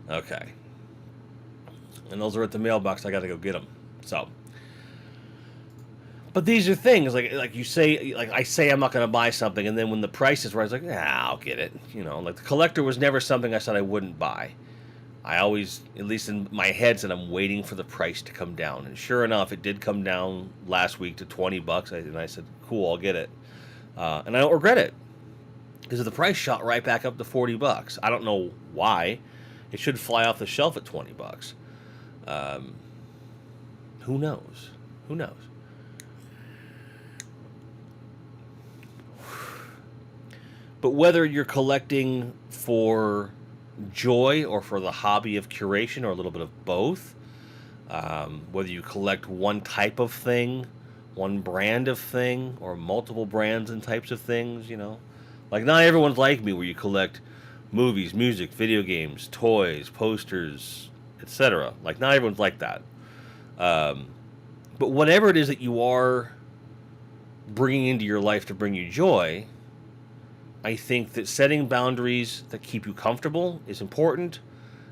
Okay. And those are at the mailbox. I gotta go get them. So. But these are things, like you say, like I say I'm not gonna buy something, and then when the price is right, it's like, I'll get it. Like the collector was never something I said I wouldn't buy. I always, at least in my head, said I'm waiting for the price to come down. And sure enough, it did come down last week to $20. And I said, cool, I'll get it. And I don't regret it. Because the price shot right back up to $40. I don't know why. It should fly off the shelf at $20. Who knows? Who knows? But whether you're collecting for joy or for the hobby of curation or a little bit of both, whether you collect one type of thing, one brand of thing, or multiple brands and types of things, like not everyone's like me where you collect movies, music, video games, toys, posters, etc. Like not everyone's like that, but whatever it is that you are bringing into your life to bring you joy, I think that setting boundaries that keep you comfortable is important,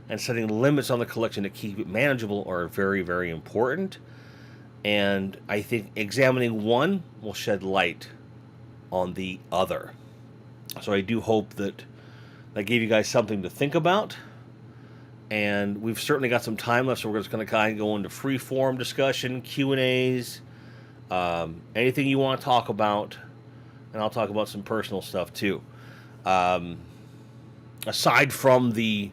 and setting limits on the collection to keep it manageable are very, very important. And I think examining one will shed light on the other. So I do hope that gave you guys something to think about. And we've certainly got some time left, so we're just going to kind of go into free-form discussion, Q&As, anything you want to talk about. And I'll talk about some personal stuff too. Aside from the,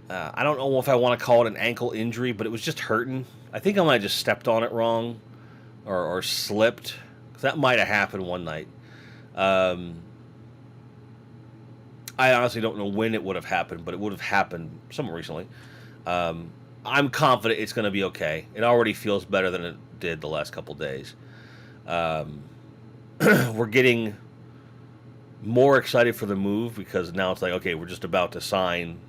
I don't know if I want to call it an ankle injury, but it was just hurting. I think I might have just stepped on it wrong or slipped. That might have happened one night. I honestly don't know when it would have happened, but it would have happened somewhere recently. I'm confident it's going to be okay. It already feels better than it did the last couple days. We're getting more excited for the move because now it's like, okay, we're just about to sign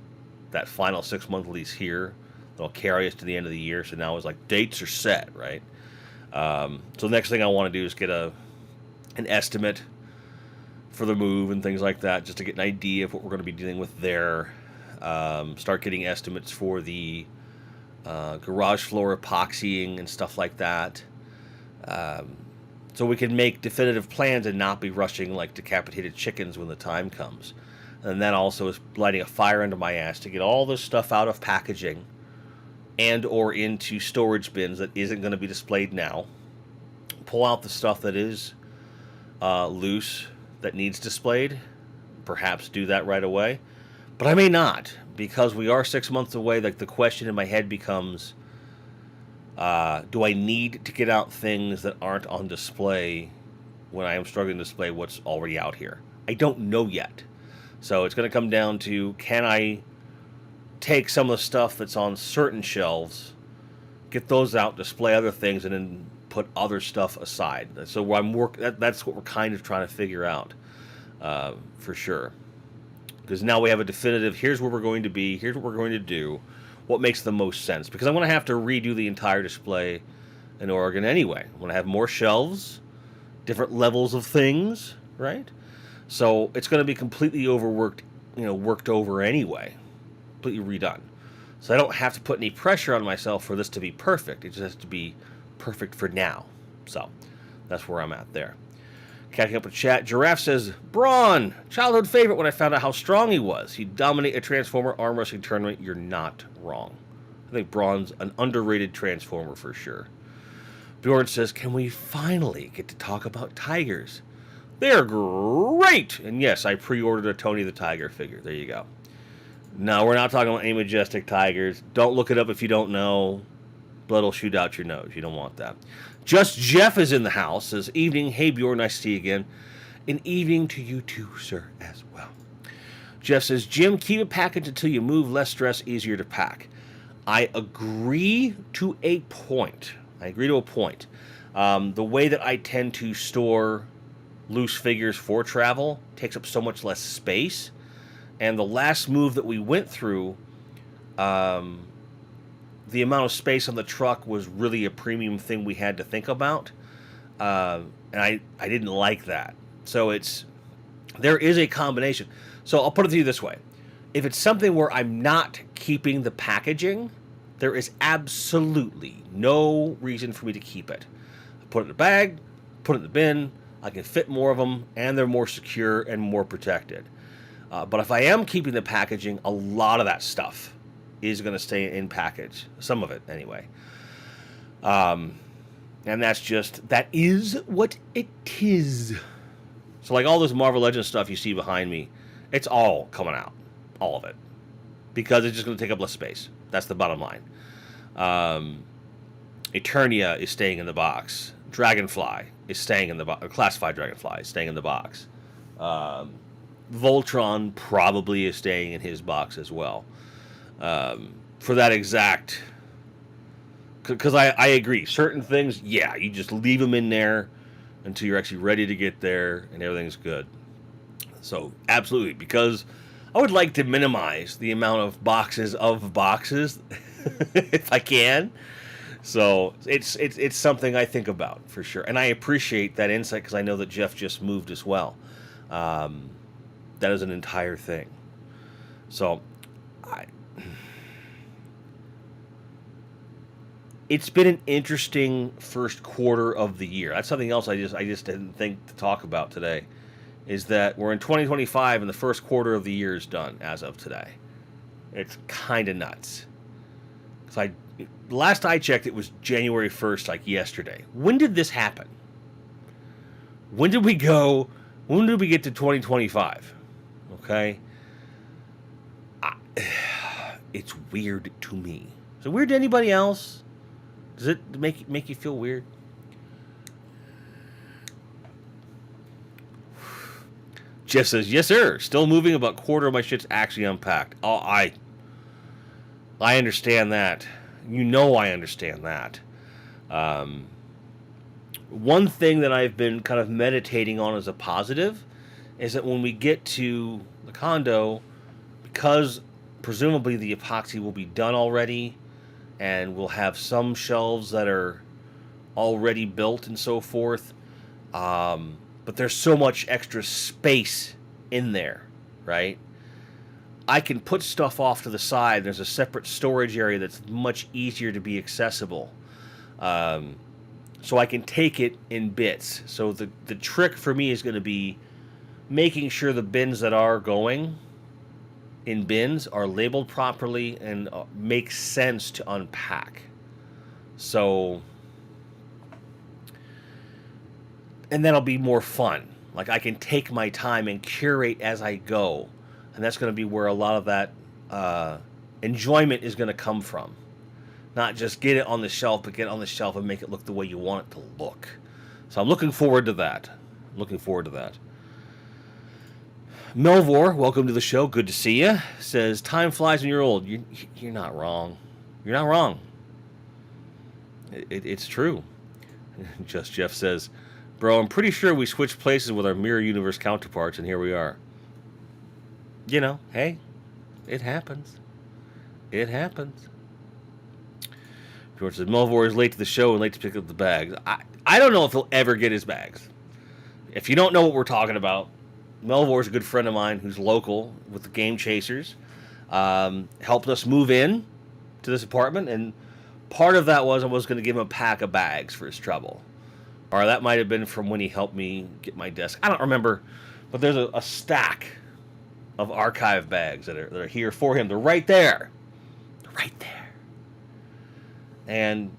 that final 6-month lease here. That'll carry us to the end of the year. So now it's like dates are set, right? So the next thing I want to do is get an estimate for the move and things like that, just to get an idea of what we're going to be dealing with there. Start getting estimates for the garage floor epoxying and stuff like that. So we can make definitive plans and not be rushing like decapitated chickens when the time comes. And that also is lighting a fire under my ass to get all this stuff out of packaging and or into storage bins that isn't going to be displayed now. Pull out the stuff that is loose, that needs displayed. Perhaps do that right away. But I may not, because we are 6 months away. Like, the question in my head becomes, do I need to get out things that aren't on display when I am struggling to display what's already out here? I don't know yet. So it's going to come down to, can I take some of the stuff that's on certain shelves, get those out, display other things, and then put other stuff aside. So that's what we're kind of trying to figure out, for sure. Because now we have a definitive, here's where we're going to be, here's what we're going to do, what makes the most sense. Because I'm going to have to redo the entire display in Oregon anyway. I'm going to have more shelves, different levels of things, right? So it's going to be completely overworked, worked over anyway, completely redone. So I don't have to put any pressure on myself for this to be perfect. It just has to be perfect for now. So that's where I'm at there. Catching up with chat, Giraffe says, Braun, childhood favorite when I found out how strong he was. He'd dominate a Transformer arm wrestling tournament. You're not wrong. I think Braun's an underrated Transformer for sure. Bjorn says, can we finally get to talk about tigers? They're great! And yes, I pre-ordered a Tony the Tiger figure. There you go. No, we're not talking about any majestic tigers. Don't look it up if you don't know. Blood will shoot out your nose. You don't want that. Just Jeff is in the house. Says, evening. Hey, Bjorn, nice to see you again. An evening to you too, sir, as well. Jeff says, Jim, keep it packaged until you move. Less stress, easier to pack. I agree to a point. The way that I tend to store loose figures for travel takes up so much less space. And the last move that we went through, the amount of space on the truck was really a premium thing we had to think about. And I didn't like that. So there is a combination. So I'll put it to you this way. If it's something where I'm not keeping the packaging, there is absolutely no reason for me to keep it. I put it in a bag, put it in the bin, I can fit more of them, and they're more secure and more protected. But if I am keeping the packaging, a lot of that stuff is going to stay in package. Some of it, anyway. And that is what it is. So, like, all this Marvel Legends stuff you see behind me, it's all coming out. All of it. Because it's just going to take up less space. That's the bottom line. Eternia is staying in the box. Dragonfly is staying in the box. Classified Dragonfly is staying in the box. Voltron probably is staying in his box as well. For that exact... Because I agree. Certain things, yeah, you just leave them in there until you're actually ready to get there and everything's good. So, absolutely. Because I would like to minimize the amount of boxes if I can. So, it's something I think about, for sure. And I appreciate that insight because I know that Jeff just moved as well. That is an entire thing. So, it's been an interesting first quarter of the year. That's something else I just didn't think to talk about today, is that we're in 2025 and the first quarter of the year is done as of today. It's kind of nuts. Because last I checked, it was January 1st, like yesterday. When did this happen? When did we get to 2025? Okay? It's weird to me. Is it weird to anybody else? Does it make you feel weird? Jeff says, yes, sir. Still moving. About quarter of my shit's actually unpacked. Oh, I understand that. I understand that. One thing that I've been kind of meditating on as a positive is that when we get to the condo, because presumably the epoxy will be done already, and we'll have some shelves that are already built and so forth. But there's so much extra space in there, right? I can put stuff off to the side. There's a separate storage area that's much easier to be accessible. So I can take it in bits. So the trick for me is going to be making sure the bins that are going in bins are labeled properly and make sense to unpack. So, and that'll be more fun. Like, I can take my time and curate as I go. And that's going to be where a lot of that enjoyment is going to come from. Not just get it on the shelf, but get it on the shelf and make it look the way you want it to look. So I'm looking forward to that. Melvor, welcome to the show. Good to see you. Says, time flies when you're old. You're not wrong. You're not wrong. It's true. Just Jeff says, bro, I'm pretty sure we switched places with our Mirror Universe counterparts, and here we are. You know, hey, it happens. It happens. George says, Melvor is late to the show and late to pick up the bags. I don't know if he'll ever get his bags. If you don't know what we're talking about, Melvor is a good friend of mine who's local with the Game Chasers. Helped us move in to this apartment, and part of that was I was going to give him a pack of bags for his trouble. Or that might have been from when he helped me get my desk. I don't remember, but there's a stack of archive bags that are here for him. They're right there. They're right there. And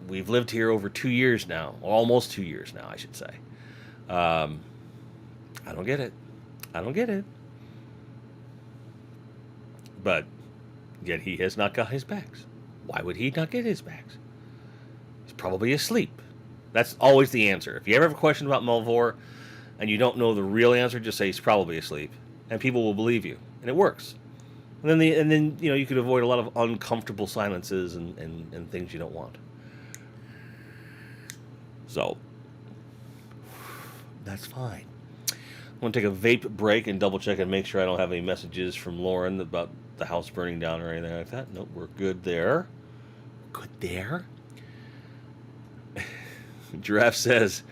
we've lived here over 2 years now. Almost 2 years now, I should say. I don't get it. But yet he has not got his bags. Why would he not get his bags? He's probably asleep. That's always the answer. If you ever have a question about Melvor and you don't know the real answer, just say he's probably asleep, and people will believe you, and it works. And then you know, you could avoid a lot of uncomfortable silences and things you don't want. So that's fine. I'm going to take a vape break and double check and make sure I don't have any messages from Lauren about the house burning down or anything like that. Nope, we're good there. Giraffe says,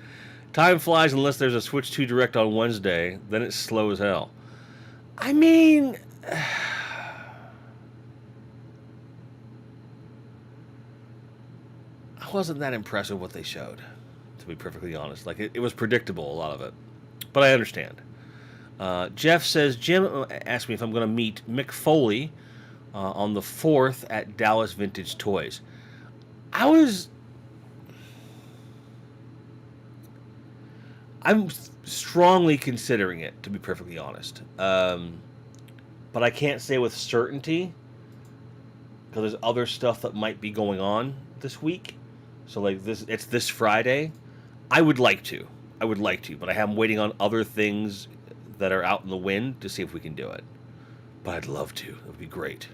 time flies unless there's a Switch 2 Direct on Wednesday. Then it's slow as hell. I mean, I wasn't that impressed with what they showed, to be perfectly honest. Like, it was predictable, a lot of it. But I understand. Jeff says, Jim asked me if I'm going to meet Mick Foley on the 4th at Dallas Vintage Toys. I'm strongly considering it, to be perfectly honest. But I can't say with certainty, because there's other stuff that might be going on this week. So, like, it's this Friday. I would like to, but I am waiting on other things that are out in the wind to see if we can do it. But I'd love to. It would be great.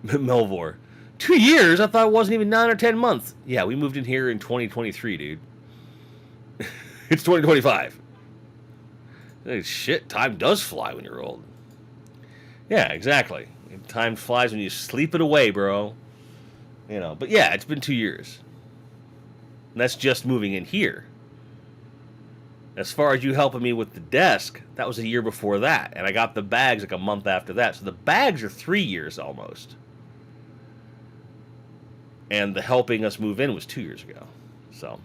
Melvor, 2 years? I thought it wasn't even 9 or 10 months. Yeah, we moved in here in 2023, dude. It's 2025. Hey, shit, time does fly when you're old. Yeah, exactly. Time flies when you sleep it away, bro. You know, but yeah, it's been 2 years. And that's just moving in here. As far as you helping me with the desk, that was a year before that. And I got the bags like a month after that. So the bags are 3 years almost. And the helping us move in was 2 years ago. So,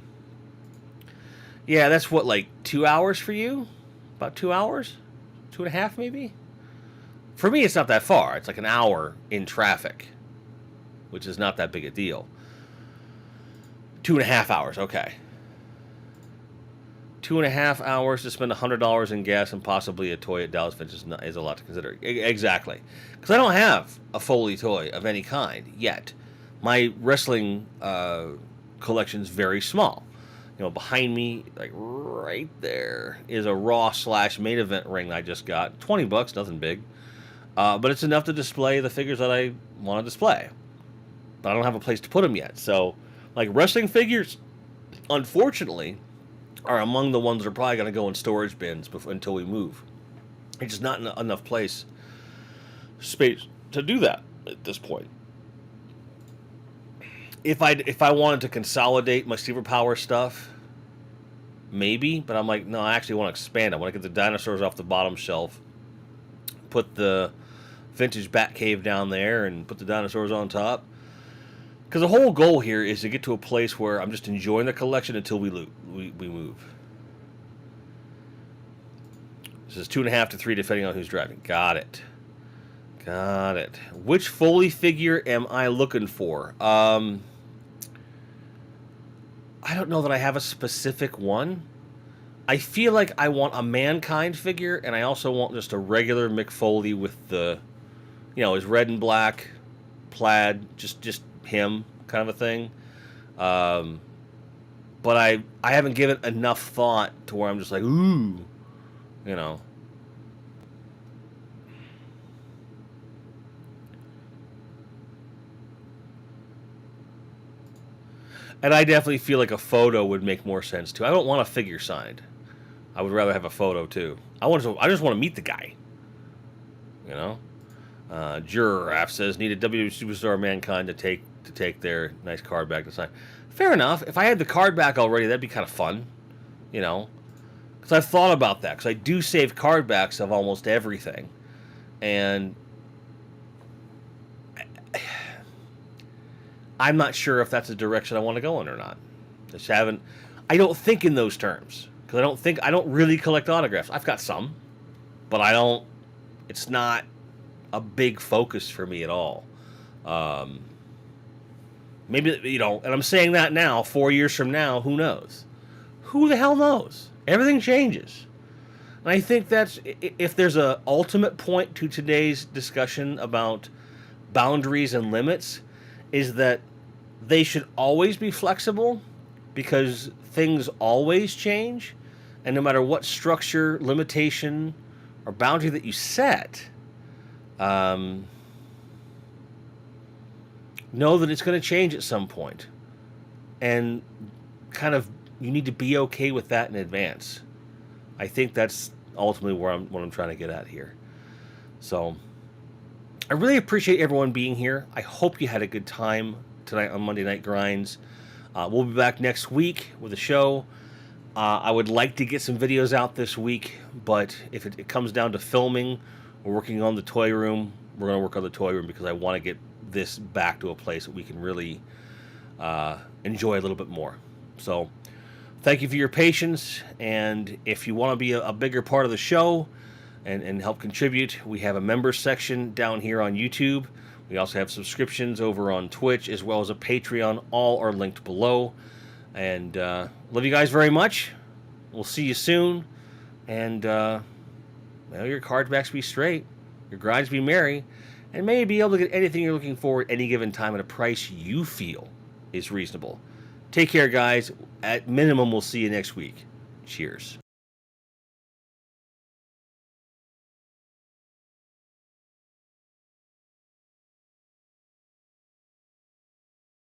yeah, that's what, like 2 hours for you? About 2 hours? 2.5 maybe? For me, it's not that far. It's like an hour in traffic, which is not that big a deal. 2.5 hours, okay. 2.5 hours to spend $100 in gas and possibly a toy at Dallas Vintage is a lot to consider. Exactly. Because I don't have a Foley toy of any kind yet. My wrestling collection's very small. You know, behind me, like right there, is a Raw / main event ring I just got. $20, nothing big. But it's enough to display the figures that I want to display. But I don't have a place to put them yet. So, like, wrestling figures, unfortunately, are among the ones that are probably going to go in storage bins until we move. It's just not enough space to do that at this point. If I wanted to consolidate my Superpower stuff, maybe, but I'm like, no, I actually want to expand. I want to get the dinosaurs off the bottom shelf, put the vintage Batcave down there, and put the dinosaurs on top. Because the whole goal here is to get to a place where I'm just enjoying the collection until we move. This is 2.5 to 3, depending on who's driving. Got it. Which Foley figure am I looking for? I don't know that I have a specific one. I feel like I want a Mankind figure, and I also want just a regular Mick Foley with the, his red and black plaid, just him kind of a thing. But I haven't given enough thought to where I'm just like, ooh, you know. And I definitely feel like a photo would make more sense too. I don't want a figure signed. I would rather have a photo too. I just want to meet the guy. You know. Giraffe says need a WWE Superstar Mankind to take their nice card back to sign. Fair enough. If I had the card back already, that'd be kind of fun. You know. Because I've thought about that. Because I do save card backs of almost everything, and I'm not sure if that's a direction I want to go in or not. I don't think in those terms because I don't really collect autographs. I've got some, but I don't. It's not a big focus for me at all. Maybe and I'm saying that now. 4 years from now, who knows? Who the hell knows? Everything changes, and I think that's if there's a ultimate point to today's discussion about boundaries and limits, is that they should always be flexible because things always change, and no matter what structure, limitation, or boundary that you set, know that it's going to change at some point, and kind of you need to be okay with that in advance. I think that's ultimately what I'm trying to get at here. So I really appreciate everyone being here. I hope you had a good time tonight on Monday Night Grinds. We'll be back next week with a show. I would like to get some videos out this week, but if it comes down to filming or working on the toy room, we're going to work on the toy room because I want to get this back to a place that we can really enjoy a little bit more. So thank you for your patience, and if you want to be a bigger part of the show and help contribute, we have a members section down here on YouTube. We also have subscriptions over on Twitch, as well as a Patreon. All are linked below. And love you guys very much. We'll see you soon. And your card backs be straight. Your grinds be merry. And may you be able to get anything you're looking for at any given time at a price you feel is reasonable. Take care, guys. At minimum, we'll see you next week. Cheers.